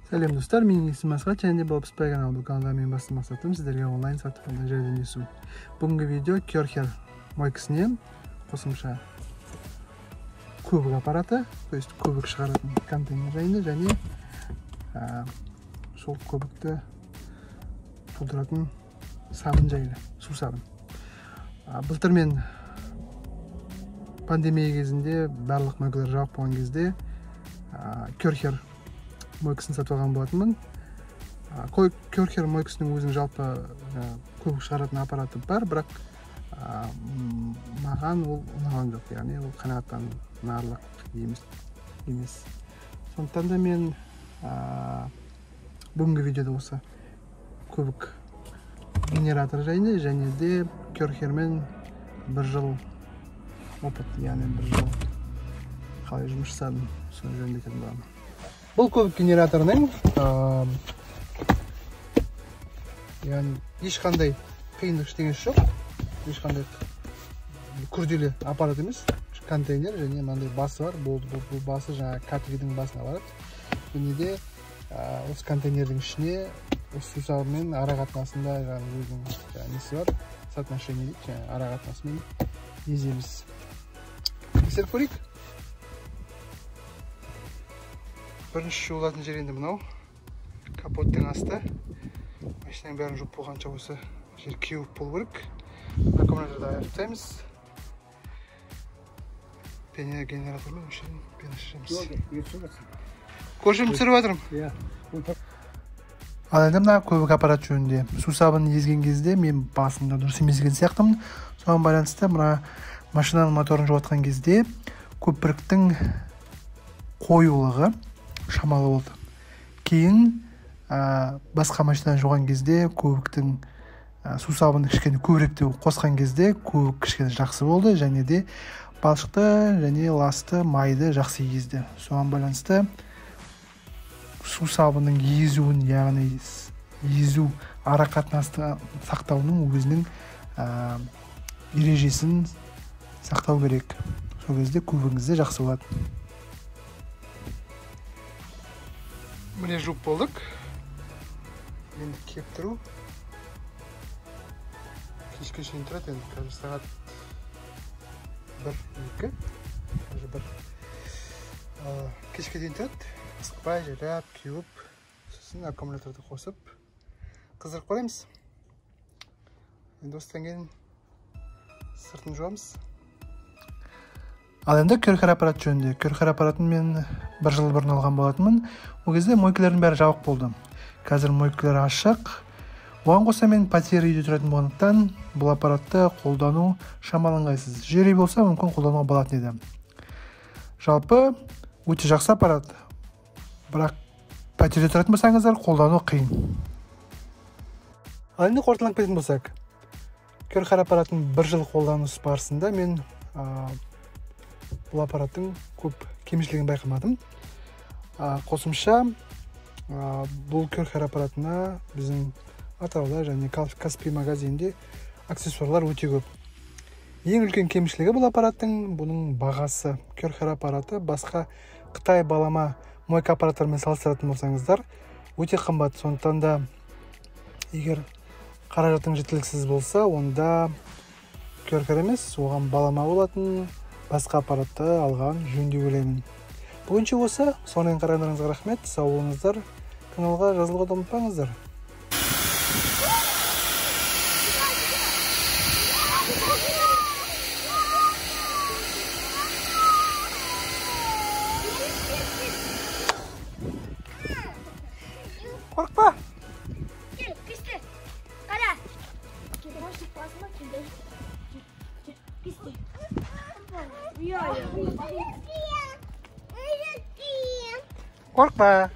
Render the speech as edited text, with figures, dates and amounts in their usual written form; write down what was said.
Сәлем достар, менің есімім Асхат, және бұл Spy каналы. Бұл каналда менің басты мақсатым сіздерге онлайн сатып алуды жәрдемдесу. Бүгінгі видео Керхер мойкасынан қосымша көбік аппараты, то есть көбік шығаратын контейнер жайында, және сол көбікті толтыратын сабын жайлы, су сабын. Былтыр мен пандемия кезінде барлық мойкалар жауап болған кезде Керхер мойкасын сатып алған болатынмын. Керхер мойкасының өзінің жалпы көбік шығаратын аппараты бар, бірақ маған ол ұнаған жоқ, яғни ол қанағаттанарлық емес. Сондықтан да мен бүгінгі видеода осы көбік генератор жайында, және де Керхермен бір жыл опыт, яғни бір жыл қалай жұмыс жасадым, соны жөнінде айтатын боламын. Бұл көбік генераторының яғни ешқандай қиындық ештеңесі жоқ, ешқандай күрделі аппарат емес, контейнер және мынандай басы бар. Бұл басы жаңа катридің басына барады. Және де осы контейнердің ішіне осы су сабымен ара қатынасында өзінің несі бар, соотношение дейді, ара қатынасымен еземіз. Тексеріп көрейік. Бірінші жуылатын жер енді мынау, капоттың асты. Машинаның бәрін жуып болғанша осы жер кеуіп болу керек. Аккумуляторды айырып тастаймыз. Генератормен өшірін пена шашамыз. Көршім түсіріп жатырмын. Ал енді мына көбік аппарат жөнінде су сабын езген кезде мен басында дұрыс емес екен сияқтымын. Соған байланысты мына машинаның моторын жуатқан кезде көпіріктің қоюлығы шамалы болды. Кейін басқа машинаны жуған кезде көбіктің су сабын кішкене көбіректе қосқан кезде көбік кішкене жақсы болды, және де балшықты және ласты майды жақсы езді. Соған байланысты су сабының езуін, яғни езу ара қатынасты сақтауының өзінің ережесін сақтау керек. Сол кезде көбігіңізде жақсы болады. Міне жуып болдық. Енді кептіру. Кешке шейін тұрады, енді қазір сағат 1-2. Кешке дейін тұрады. Ысытпай, жайлап, кеуіп, сосын аккумуляторды қосып қыздырып қоямыз. Енді осыдан кейін сыртын жуамыз. Ал енді Керхер аппарат жөнінде. Керхер аппаратын мен бір жыл бұрын алған болатынмын. Ол кезде мойкалардың бәрі жабық болды. Қазір мойкалар ашық. Оған қоса мен пәтер үйде тұратын болғандықтан бұл аппаратты қолдану шамалы ыңғайсыз. Жер үй болса мүмкін қолдануға болатын еді. Жалпы өте жақсы аппарат. Бірақ пәтерде тұратын болсаңыздар қолдану қиын. Ал енді қорытындылап кететін болсақ, Керхер аппаратын бір жыл қолданыс барысында мен бұл аппараттың көп кемшілігін байқамадым. Қосымша бұл Керхер аппаратына біздің Атырауда және Каспий магазинінде аксессуарлар өте көп. Ең үлкен кемшілігі бұл аппараттың бұның бағасы. Керхер аппараты басқа Қытай балама мойка аппараттарымен салыстыратын болсаңыздар өте қымбат. Сондықтан да егер қаражатың жеткіліксіз болса, онда Керхер емес, оған балама болатын басқа аппаратты алған жөн деп ойлаймын. Бүгінше осы. Сонымен қарағандарыңызға рахмет. Сау болыңыздар. Каналға жазылуға ұмытпаңыздар. Қорықпа. Korkma.